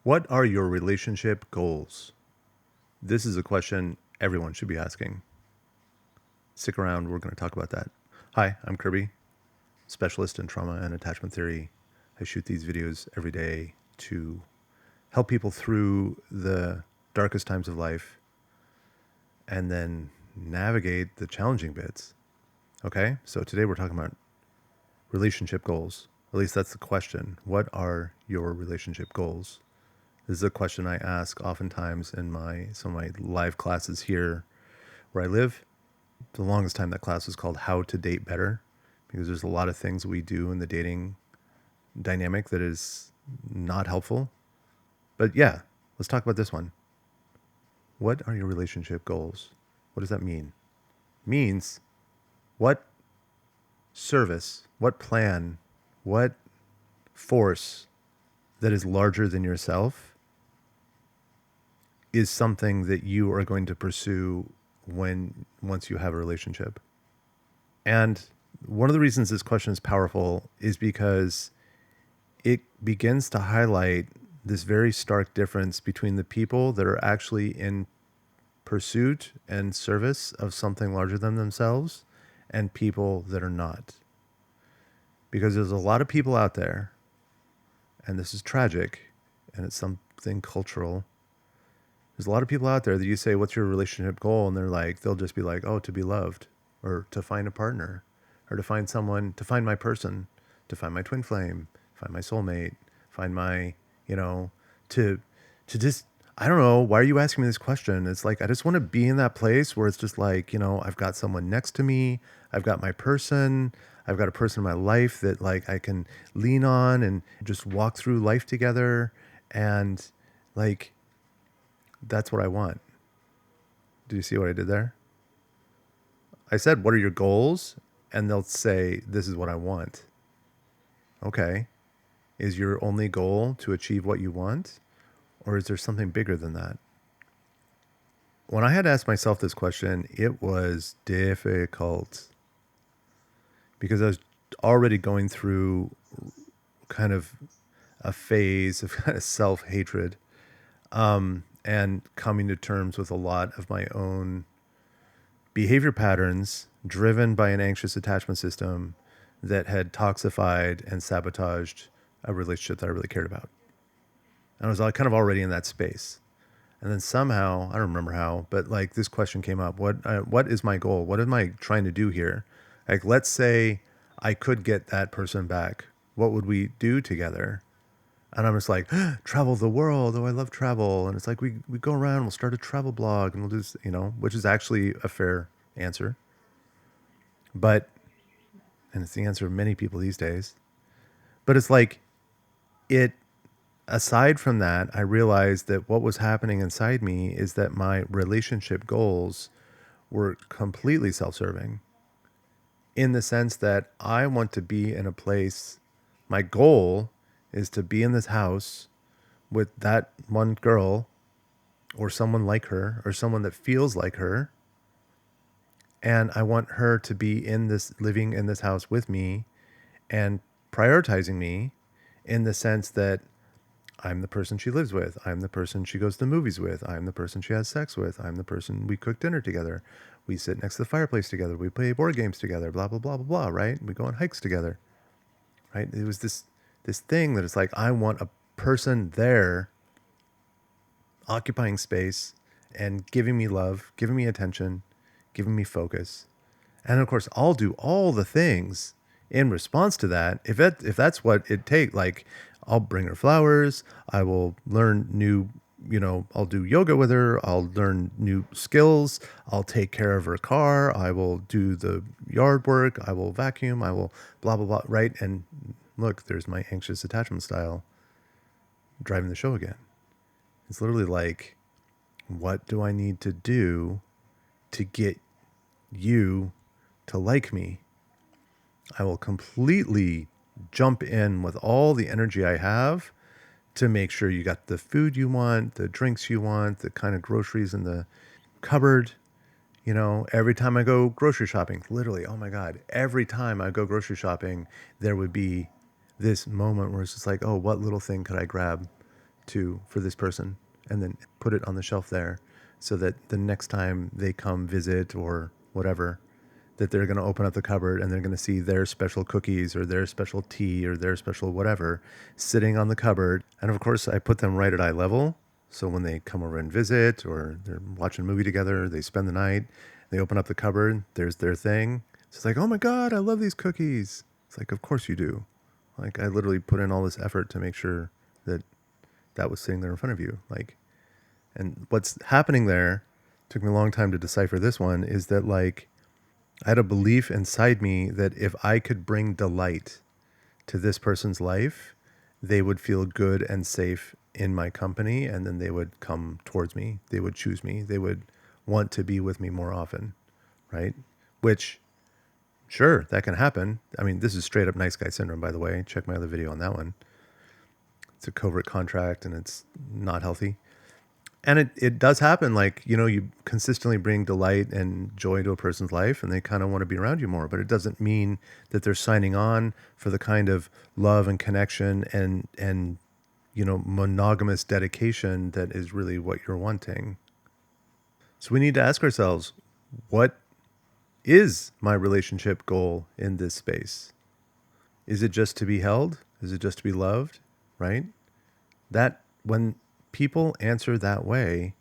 What are your relationship goals? This is a question everyone should be asking. Stick around, we're going to talk about that. Hi, I'm Kirby, specialist in trauma and attachment theory. I shoot these videos every day to help people through the darkest times of life and then navigate the challenging bits. Okay, so today we're talking about relationship goals. At least that's the question. What are your relationship goals? This is a question I ask oftentimes in some of my live classes here where I live. The longest time that class was called How to Date Better, because there's a lot of things we do in the dating dynamic that is not helpful. But yeah, let's talk about this one. What are your relationship goals? What does that mean? It means what service, what plan, what force that is larger than yourself is something that you are going to pursue once you have a relationship. And one of the reasons this question is powerful is because it begins to highlight this very stark difference between the people that are actually in pursuit and service of something larger than themselves and people that are not. Because there's a lot of people out there, and this is tragic, and it's something cultural. There's a lot of people out there that you say, what's your relationship goal? And they'll just be like, oh, to be loved, or to find a partner, or to find someone, to find my person, to find my twin flame, find my soulmate, find my, to just, I don't know, why are you asking me this question? It's like, I just want to be in that place where it's just like, I've got someone next to me. I've got my person. I've got a person in my life that like I can lean on and just walk through life together. And like, that's what I want. Do you see what I did there? I said, what are your goals? And they'll say, this is what I want. Okay. Is your only goal to achieve what you want? Or is there something bigger than that? When I had to ask myself this question, it was difficult because I was already going through kind of a phase of kind of self-hatred, and coming to terms with a lot of my own behavior patterns driven by an anxious attachment system that had toxified and sabotaged a relationship that I really cared about. And I was kind of already in that space. And then somehow, I don't remember how, but like this question came up. What is my goal? What am I trying to do here? Like, let's say I could get that person back. What would we do together? And I'm just like, travel the world. Oh, I love travel. And it's like, we go around, we'll start a travel blog and we'll do this, which is actually a fair answer. But, and it's the answer of many people these days. But it's like, aside from that, I realized that what was happening inside me is that my relationship goals were completely self-serving, in the sense that I want to be in a place, my goal is to be in this house with that one girl or someone like her or someone that feels like her. And I want her to be living in this house with me and prioritizing me in the sense that I'm the person she lives with. I'm the person she goes to the movies with. I'm the person she has sex with. I'm the person we cook dinner together. We sit next to the fireplace together. We play board games together, blah, blah, blah, blah, blah, right? We go on hikes together, right? It was this thing that it's like, I want a person there occupying space and giving me love, giving me attention, giving me focus. And of course, I'll do all the things in response to that. If that's what it takes, like I'll bring her flowers, I will learn new, I'll do yoga with her, I'll learn new skills, I'll take care of her car, I will do the yard work, I will vacuum, I will blah, blah, blah, right? And look, there's my anxious attachment style driving the show again. It's literally like, what do I need to do to get you to like me? I will completely jump in with all the energy I have to make sure you got the food you want, the drinks you want, the kind of groceries in the cupboard. Every time I go grocery shopping, literally, oh my God, every time I go grocery shopping, there would be this moment where it's just like, oh, what little thing could I grab to for this person, and then put it on the shelf there, so that the next time they come visit or whatever, that they're going to open up the cupboard and they're going to see their special cookies or their special tea or their special whatever sitting on the cupboard. And of course, I put them right at eye level. So when they come over and visit or they're watching a movie together, they spend the night, they open up the cupboard, there's their thing. It's like, oh my God, I love these cookies. It's like, of course you do. Like, I literally put in all this effort to make sure that that was sitting there in front of you. Like, and what's happening there, took me a long time to decipher this one, is that like, I had a belief inside me that if I could bring delight to this person's life, they would feel good and safe in my company, and then they would come towards me. They would choose me. They would want to be with me more often, right? Which, sure, that can happen. I mean, this is straight up nice guy syndrome, by the way. Check my other video on that one. It's a covert contract, and it's not healthy. And it does happen, like, you know, you consistently bring delight and joy to a person's life and they kind of want to be around you more, but it doesn't mean that they're signing on for the kind of love and connection and you know, monogamous dedication that is really what you're wanting. So we need to ask ourselves, what is my relationship goal in this space? Is it just to be held? Is it just to be loved? Right? That when people answer that way,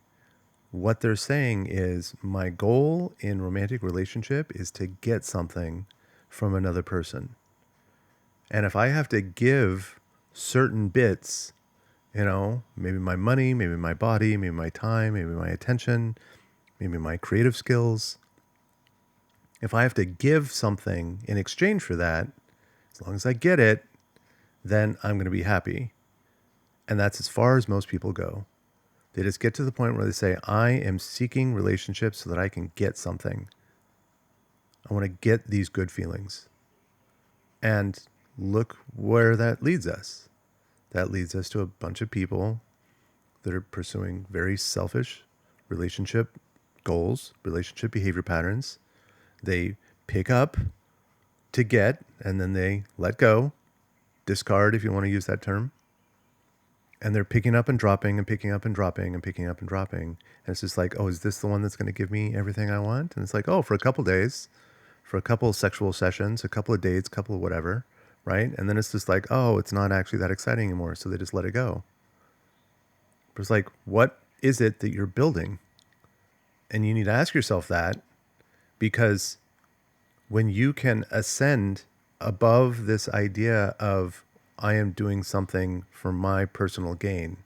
what they're saying is, my goal in romantic relationship is to get something from another person. And if I have to give certain bits, you know, maybe my money, maybe my body, maybe my time, maybe my attention, maybe my creative skills, if I have to give something in exchange for that, as long as I get it, then I'm going to be happy. And that's as far as most people go. They just get to the point where they say, I am seeking relationships so that I can get something. I want to get these good feelings. And look where that leads us. That leads us to a bunch of people that are pursuing very selfish relationship goals, relationship behavior patterns. They pick up to get, and then they let go, discard if you want to use that term. And they're picking up and dropping and picking up and dropping and picking up and dropping. And it's just like, oh, is this the one that's going to give me everything I want? And it's like, oh, for a couple days, for a couple of sexual sessions, a couple of dates, a couple of whatever, right? And then it's just like, oh, it's not actually that exciting anymore. So they just let it go. But it's like, what is it that you're building? And you need to ask yourself that, because when you can ascend above this idea of, I am doing something for my personal gain,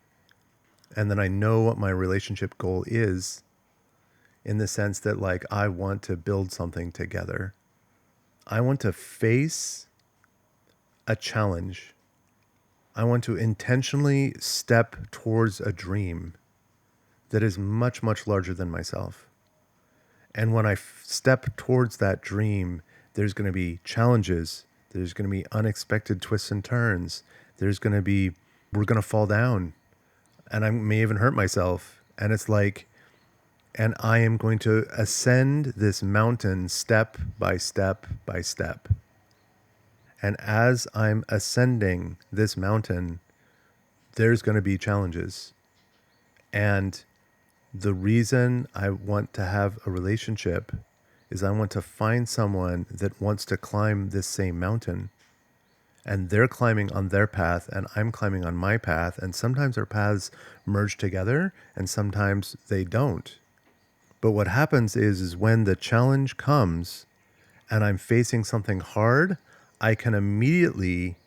and then I know what my relationship goal is, in the sense that, like, I want to build something together. I want to face a challenge. I want to intentionally step towards a dream that is much, much larger than myself. And when I step towards that dream, there's going to be challenges. There's going to be unexpected twists and turns. There's going to be, we're going to fall down, and I may even hurt myself. And it's like, and I am going to ascend this mountain step by step by step. And as I'm ascending this mountain, there's going to be challenges. And the reason I want to have a relationship is I want to find someone that wants to climb this same mountain. And they're climbing on their path and I'm climbing on my path. And sometimes our paths merge together and sometimes they don't. But what happens is when the challenge comes and I'm facing something hard, I can immediately,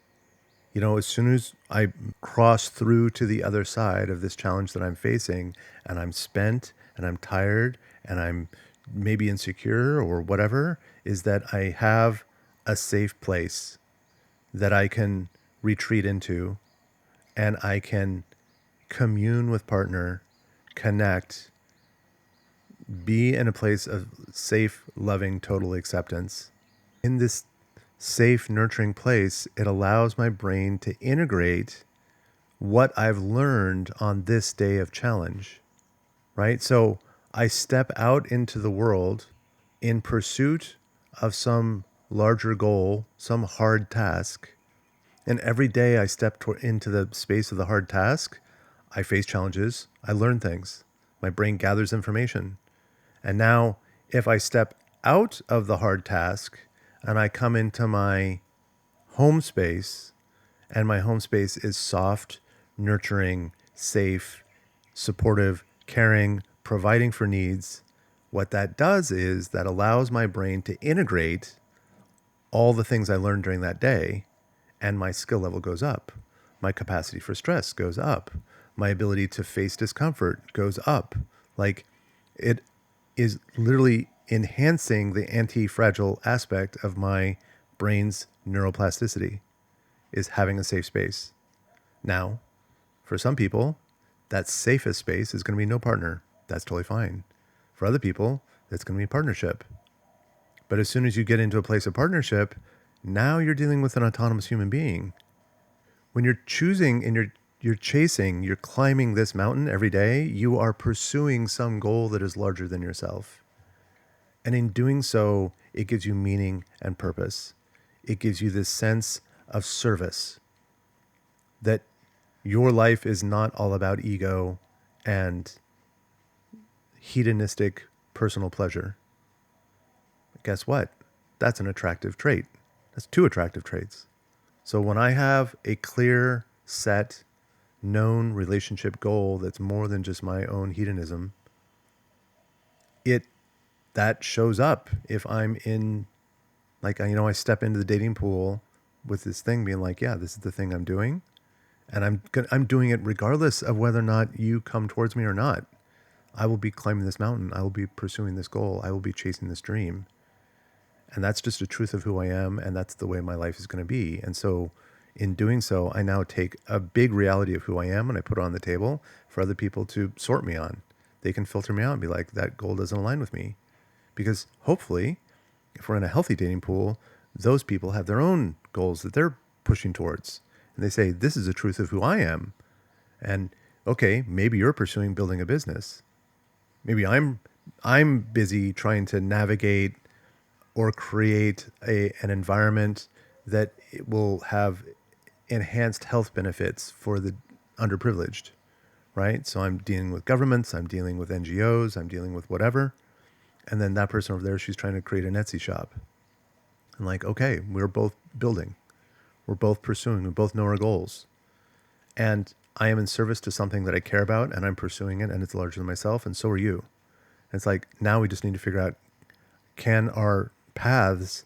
you know, as soon as I cross through to the other side of this challenge that I'm facing, and I'm spent and I'm tired and I'm maybe insecure or whatever, is that I have a safe place that I can retreat into, and I can commune with partner, connect, be in a place of safe, loving, total acceptance. In this safe, nurturing place, it allows my brain to integrate what I've learned on this day of challenge, right? So I step out into the world in pursuit of some larger goal, some hard task. And every day I step into the space of the hard task, I face challenges. I learn things. My brain gathers information. And now, if I step out of the hard task and I come into my home space, and my home space is soft, nurturing, safe, supportive, caring, providing for needs, what that does is that allows my brain to integrate all the things I learned during that day, and my skill level goes up. My capacity for stress goes up. My ability to face discomfort goes up. Like, it is literally enhancing the anti-fragile aspect of my brain's neuroplasticity, is having a safe space. Now, for some people, that safest space is going to be no partner. That's totally fine. For other people, that's going to be partnership. But as soon as you get into a place of partnership, now you're dealing with an autonomous human being. When you're choosing and you're chasing, you're climbing this mountain every day, you are pursuing some goal that is larger than yourself. And in doing so, it gives you meaning and purpose. It gives you this sense of service, that your life is not all about ego and hedonistic personal pleasure. Guess what? That's an attractive trait. That's two attractive traits. So when I have a clear, set, known relationship goal that's more than just my own hedonism, it that shows up if I'm in, like, I step into the dating pool with this thing being like, yeah, this is the thing I'm doing, and I'm doing it regardless of whether or not you come towards me or not. I will be climbing this mountain. I will be pursuing this goal. I will be chasing this dream. And that's just a truth of who I am, and that's the way my life is going to be. And so in doing so, I now take a big reality of who I am and I put it on the table for other people to sort me on. They can filter me out and be like, that goal doesn't align with me. Because hopefully, if we're in a healthy dating pool, those people have their own goals that they're pushing towards. And they say, this is the truth of who I am. And okay, maybe you're pursuing building a business. Maybe I'm busy trying to navigate or create an environment that it will have enhanced health benefits for the underprivileged, right? So I'm dealing with governments, I'm dealing with NGOs, I'm dealing with whatever. And then that person over there, she's trying to create an Etsy shop. And like, okay, we're both building. We're both pursuing. We both know our goals. And I am in service to something that I care about, and I'm pursuing it, and it's larger than myself, and so are you. And it's like, now we just need to figure out, can our paths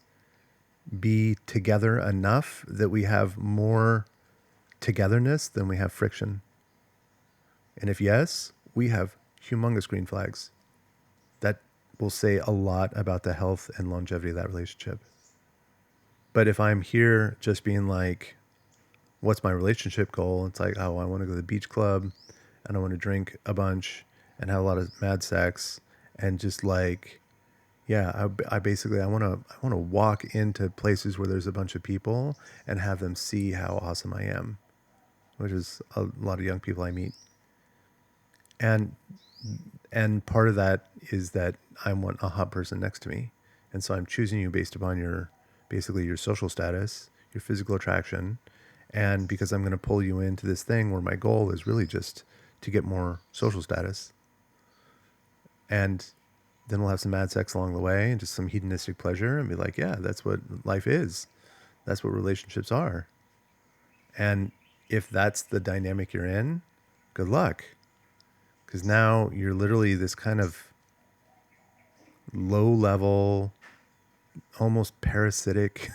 be together enough that we have more togetherness than we have friction? And if yes, we have humongous green flags. That will say a lot about the health and longevity of that relationship. But if I'm here just being like, what's my relationship goal? It's like, oh, I want to go to the beach club and I want to drink a bunch and have a lot of mad sex and just like, yeah, I basically, I want to walk into places where there's a bunch of people and have them see how awesome I am, which is a lot of young people I meet. And part of that is that I want a hot person next to me. And so I'm choosing you based upon basically your social status, your physical attraction. And because I'm going to pull you into this thing where my goal is really just to get more social status. And then we'll have some mad sex along the way and just some hedonistic pleasure and be like, yeah, that's what life is. That's what relationships are. And if that's the dynamic you're in, good luck. Because now you're literally this kind of low level, almost parasitic,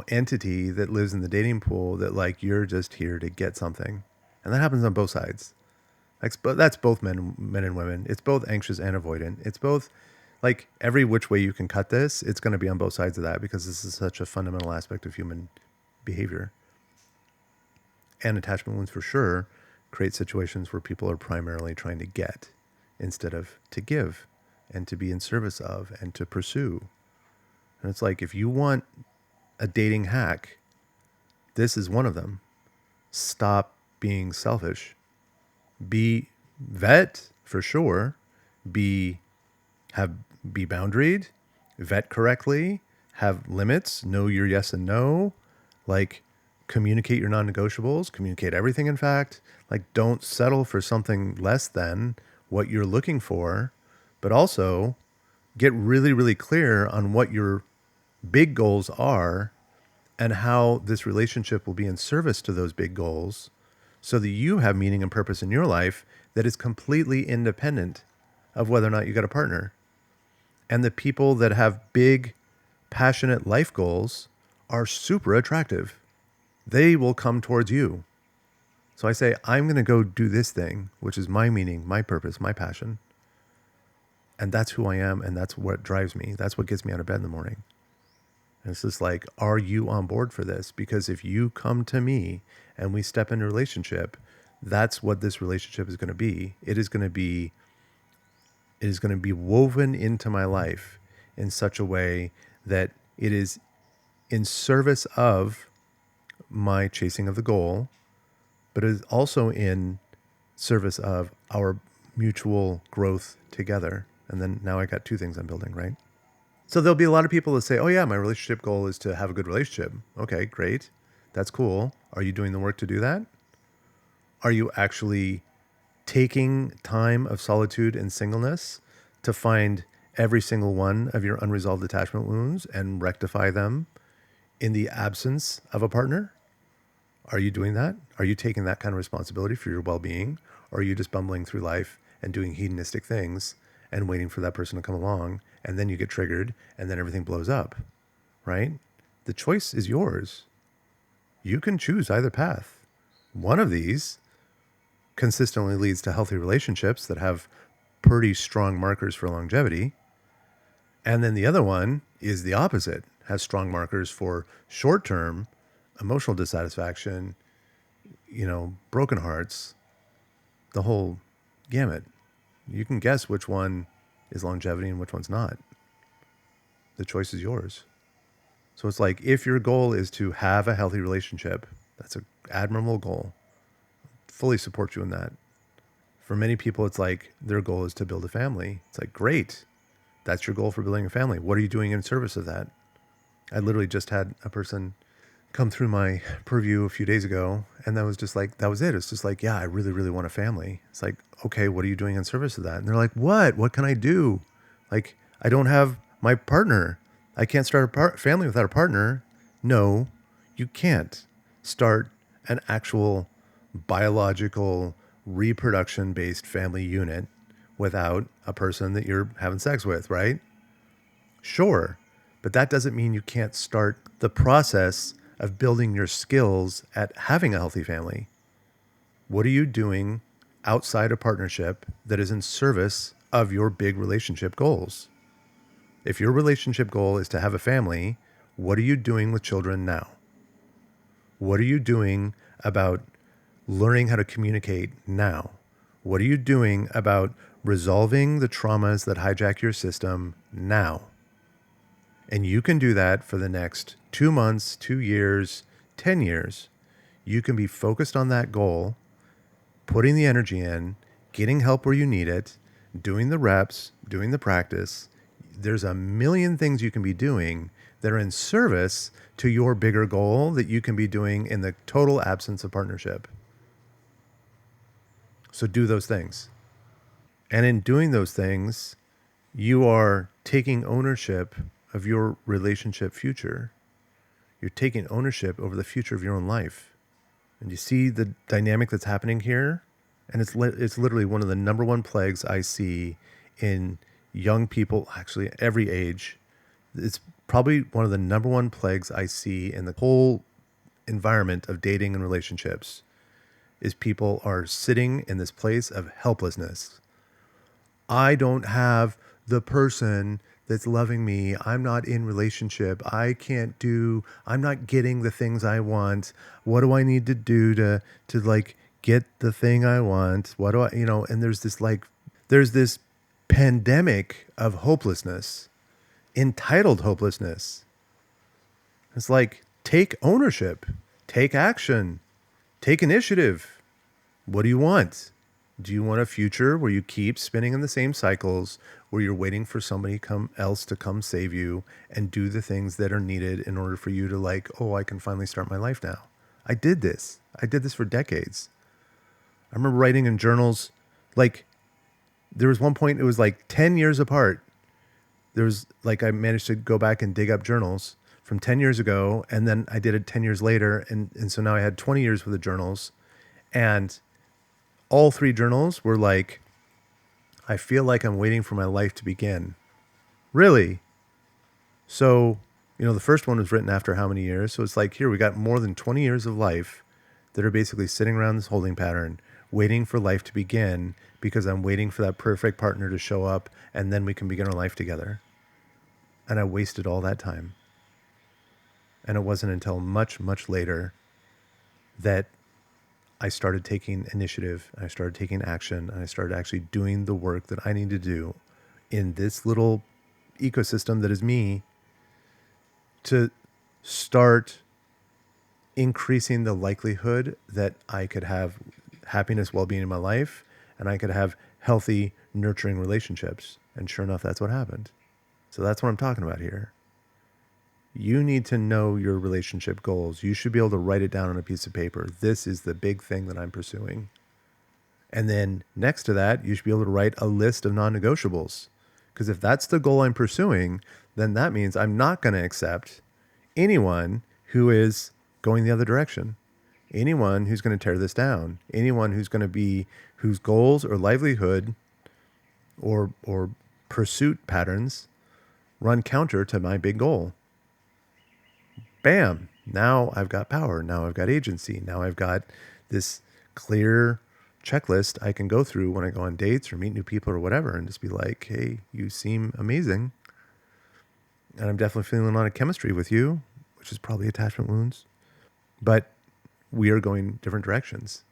entity that lives in the dating pool that like you're just here to get something. And that happens on both sides. That's both men and women. It's both anxious and avoidant. It's both, like, every which way you can cut this, it's going to be on both sides of that because this is such a fundamental aspect of human behavior. And attachment wounds for sure create situations where people are primarily trying to get instead of to give and to be in service of and to pursue. And it's like, if you want a dating hack, this is one of them. Stop being selfish. Vet for sure. Be boundaried, vet correctly, have limits, know your yes and no, like Communicate your non-negotiables, communicate everything, in fact. Like, don't settle for something less than what you're looking for, but also get really, really clear on what your big goals are and how this relationship will be in service to those big goals so that you have meaning and purpose in your life that is completely independent of whether or not you got a partner. And the people that have big, passionate life goals are super attractive. They will come towards you. So I say, I'm going to go do this thing, which is my meaning, my purpose, my passion. And that's who I am. And that's what drives me. That's what gets me out of bed in the morning. And it's just like, are you on board for this? Because if you come to me and we step into a relationship, that's what this relationship is going to be. It is going to be woven into my life in such a way that it is in service of my chasing of the goal, but it is also in service of our mutual growth together. And then now I got two things I'm building, right? So there'll be a lot of people that say, oh yeah, my relationship goal is to have a good relationship. Okay, great. That's cool. Are you doing the work to do that? Are you actually taking time of solitude and singleness to find every single one of your unresolved attachment wounds and rectify them in the absence of a partner? Are you doing that? Are you taking that kind of responsibility for your well-being? Or are you just bumbling through life and doing hedonistic things and waiting for that person to come along, and then you get triggered and then everything blows up, right? The choice is yours. You can choose either path. One of these consistently leads to healthy relationships that have pretty strong markers for longevity. And then the other one is the opposite, has strong markers for short-term emotional dissatisfaction, broken hearts, the whole gamut. You can guess which one is longevity and which one's not. The choice is yours. So it's like, if your goal is to have a healthy relationship, that's an admirable goal. Fully support you in that. For many people, it's like their goal is to build a family. It's like, great. That's your goal for building a family. What are you doing in service of that? I literally just had a person come through my purview a few days ago, and that was just like, that was it. It's just like, yeah, I really, really want a family. It's like, okay, what are you doing in service of that? And they're like, what can I do? Like, I don't have my partner. I can't start a family without a partner. No, you can't start an actual biological reproduction based family unit without a person that you're having sex with, right? Sure. But that doesn't mean you can't start the process of building your skills at having a healthy family. What are you doing outside a partnership that is in service of your big relationship goals? If your relationship goal is to have a family, what are you doing with children now? What are you doing about learning how to communicate now? What are you doing about resolving the traumas that hijack your system now? And you can do that for the next 2 months, 2 years, 10 years. You can be focused on that goal, putting the energy in, getting help where you need it, doing the reps, doing the practice. There's a million things you can be doing that are in service to your bigger goal that you can be doing in the total absence of partnership. So do those things. And in doing those things, you are taking ownership of your relationship future. You're taking ownership over the future of your own life. And you see the dynamic that's happening here? And it's literally one of the number one plagues I see in young people, actually every age. It's probably one of the number one plagues I see in the whole environment of dating and relationships is people are sitting in this place of helplessness. I don't have the person that's loving me. I'm not in relationship. I'm not getting the things I want. What do I need to do to like get the thing I want? What do I, and there's this pandemic of hopelessness, entitled hopelessness. It's like, take ownership, take action, take initiative. What do you want? Do you want a future where you keep spinning in the same cycles, where you're waiting for somebody else to come save you and do the things that are needed in order for you to like, oh, I can finally start my life now. I did this. I did this for decades. I remember writing in journals, like there was one point, it was like 10 years apart. There was like, I managed to go back and dig up journals from 10 years ago. And then I did it 10 years later. And so now I had 20 years with the journals. And all three journals were like, I feel like I'm waiting for my life to begin. Really? So, the first one was written after how many years? So it's like, here, we got more than 20 years of life that are basically sitting around this holding pattern, waiting for life to begin because I'm waiting for that perfect partner to show up and then we can begin our life together. And I wasted all that time. And it wasn't until much, much later that I started taking initiative, I started taking action, and I started actually doing the work that I need to do in this little ecosystem that is me to start increasing the likelihood that I could have happiness, well-being in my life, and I could have healthy, nurturing relationships. And sure enough, that's what happened. So that's what I'm talking about here. You need to know your relationship goals. You should be able to write it down on a piece of paper. This is the big thing that I'm pursuing. And then next to that, you should be able to write a list of non-negotiables. Because if that's the goal I'm pursuing, then that means I'm not going to accept anyone who is going the other direction. Anyone who's going to tear this down. Anyone who's going to be, whose goals or livelihood or pursuit patterns run counter to my big goal. Bam. Now I've got power. Now I've got agency. Now I've got this clear checklist I can go through when I go on dates or meet new people or whatever and just be like, hey, you seem amazing. And I'm definitely feeling a lot of chemistry with you, which is probably attachment wounds. But we are going different directions.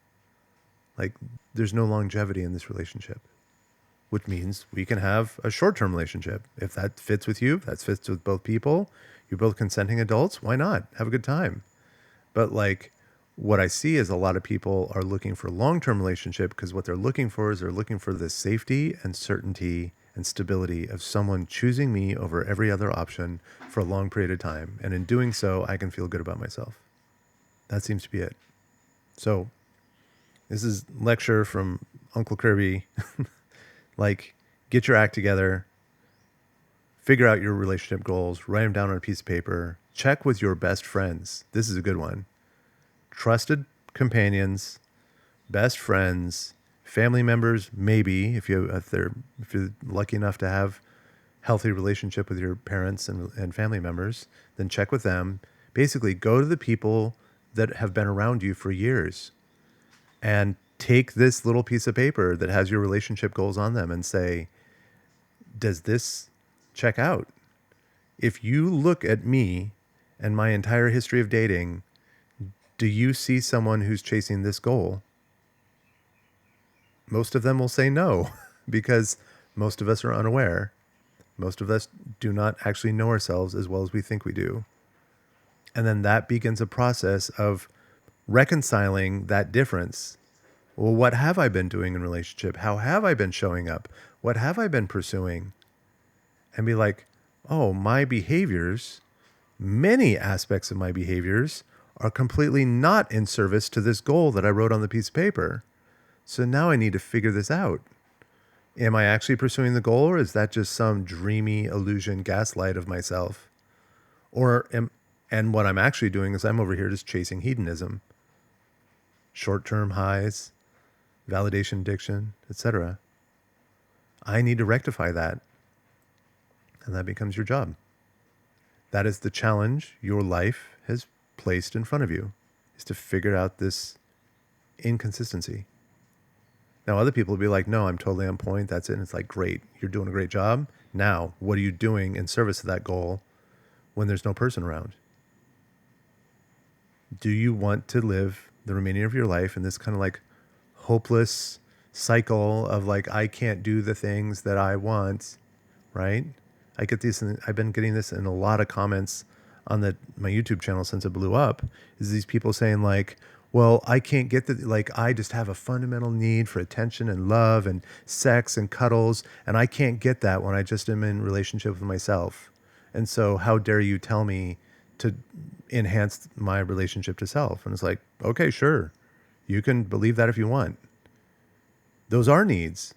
Like there's no longevity in this relationship, which means we can have a short-term relationship. If that fits with you, if that fits with both people, you're both consenting adults, why not? Have a good time. But like what I see is a lot of people are looking for a long-term relationship because what they're looking for is they're looking for the safety and certainty and stability of someone choosing me over every other option for a long period of time. And in doing so, I can feel good about myself. That seems to be it. So this is lecture from Uncle Kirby. Like, get your act together, figure out your relationship goals, write them down on a piece of paper, check with your best friends. This is a good one. Trusted companions, best friends, family members, maybe if you're lucky enough to have healthy relationship with your parents and family members, then check with them. Basically, go to the people that have been around you for years and take this little piece of paper that has your relationship goals on them and say, does this check out? If you look at me and my entire history of dating, do you see someone who's chasing this goal? Most of them will say no, because most of us are unaware. Most of us do not actually know ourselves as well as we think we do. And then that begins a process of reconciling that difference. Well, what have I been doing in relationship? How have I been showing up? What have I been pursuing? And be like, oh, my behaviors, many aspects of my behaviors are completely not in service to this goal that I wrote on the piece of paper. So now I need to figure this out. Am I actually pursuing the goal, or is that just some dreamy illusion gaslight of myself? And what I'm actually doing is I'm over here just chasing hedonism, short-term highs, validation addiction, etc. I need to rectify that. And that becomes your job. That is the challenge your life has placed in front of you, is to figure out this inconsistency. Now, other people will be like, no, I'm totally on point. That's it. And it's like, great. You're doing a great job. Now, what are you doing in service of that goal when there's no person around? Do you want to live the remaining of your life in this kind of like hopeless cycle of like, I can't do the things that I want, right? I get this, I've been getting this in a lot of comments on my YouTube channel since it blew up, is these people saying like, well, I can't get like, I just have a fundamental need for attention and love and sex and cuddles, and I can't get that when I just am in relationship with myself. And so how dare you tell me to enhance my relationship to self. And it's like, okay, sure. You can believe that if you want. Those are needs.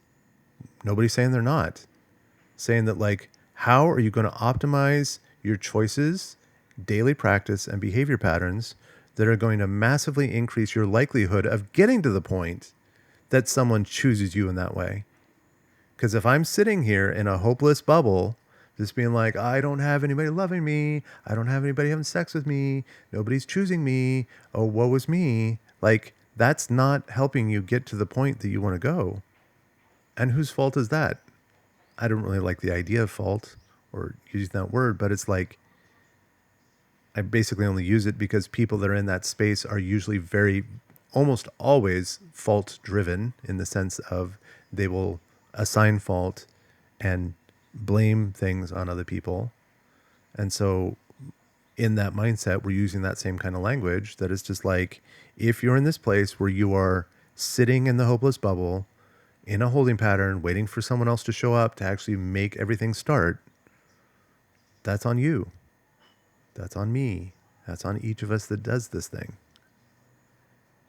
Nobody's saying they're not. Saying that, like, how are you going to optimize your choices, daily practice, and behavior patterns that are going to massively increase your likelihood of getting to the point that someone chooses you in that way? Because if I'm sitting here in a hopeless bubble, just being like, I don't have anybody loving me, I don't have anybody having sex with me, nobody's choosing me, oh, woe is me, like, that's not helping you get to the point that you want to go. And whose fault is that? I don't really like the idea of fault or using that word, but it's like, I basically only use it because people that are in that space are usually almost always fault driven, in the sense of they will assign fault and blame things on other people. And so in that mindset, we're using that same kind of language that is just like, if you're in this place where you are sitting in the hopeless bubble, in a holding pattern, waiting for someone else to show up to actually make everything start, that's on you. That's on me. That's on each of us that does this thing.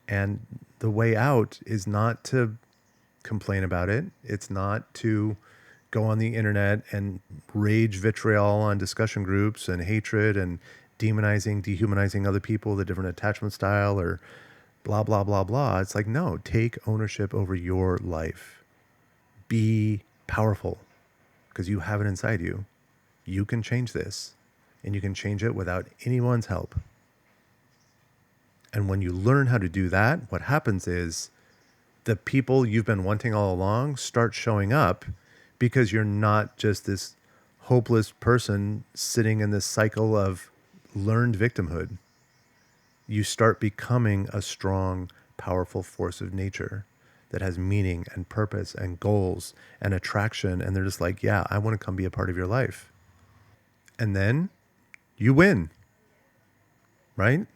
And the way out is not to complain about it. It's not to go on the internet and rage vitriol on discussion groups and hatred and demonizing, dehumanizing other people, the different attachment style, or blah, blah, blah, blah. It's like, no, take ownership over your life. Be powerful because you have it inside you. You can change this, and you can change it without anyone's help. And when you learn how to do that, what happens is the people you've been wanting all along start showing up, because you're not just this hopeless person sitting in this cycle of learned victimhood. You start becoming a strong, powerful force of nature that has meaning and purpose and goals and attraction. And they're just like, yeah, I want to come be a part of your life. And then you win, right?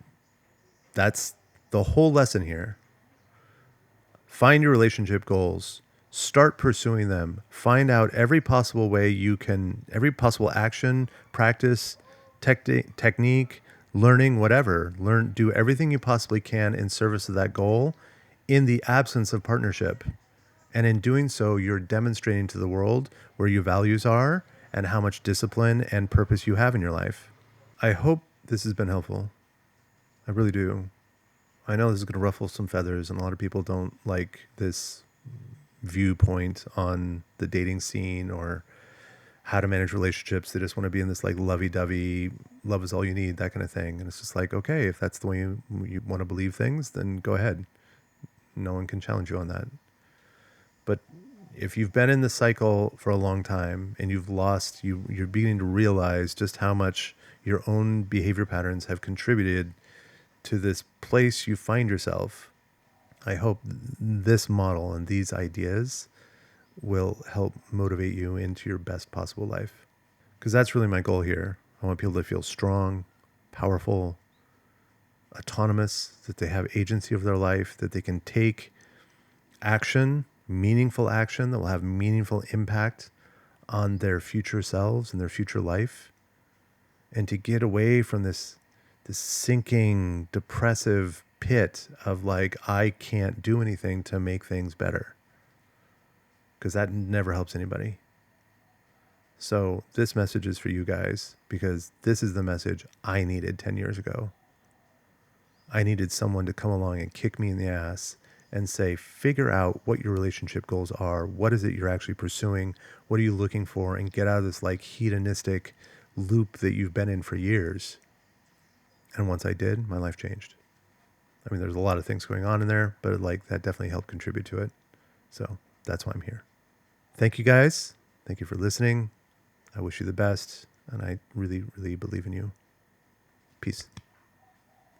That's the whole lesson here. Find your relationship goals, start pursuing them, find out every possible way you can, every possible action, practice, technique, learning, whatever. Do everything you possibly can in service of that goal in the absence of partnership. And in doing so, you're demonstrating to the world where your values are and how much discipline and purpose you have in your life. I hope this has been helpful. I really do. I know this is going to ruffle some feathers, and a lot of people don't like this viewpoint on the dating scene or how to manage relationships. They just want to be in this like lovey-dovey, love is all you need, that kind of thing. And it's just like, okay, if that's the way you want to believe things, then go ahead. No one can challenge you on that. But if you've been in the cycle for a long time and you're beginning to realize just how much your own behavior patterns have contributed to this place you find yourself, I hope this model and these ideas will help motivate you into your best possible life. Because that's really my goal here. I want people to feel strong, powerful, autonomous, that they have agency over their life, that they can take action, meaningful action that will have meaningful impact on their future selves and their future life, and to get away from this sinking, depressive pit of like, I can't do anything to make things better, because that never helps anybody. So this message is for you guys, because this is the message I needed 10 years ago. I needed someone to come along and kick me in the ass and say, figure out what your relationship goals are. What is it you're actually pursuing? What are you looking for? And get out of this like hedonistic loop that you've been in for years. And once I did, my life changed. I mean, there's a lot of things going on in there, but like that definitely helped contribute to it. So that's why I'm here. Thank you guys. Thank you for listening. I wish you the best. And I really, really believe in you. Peace.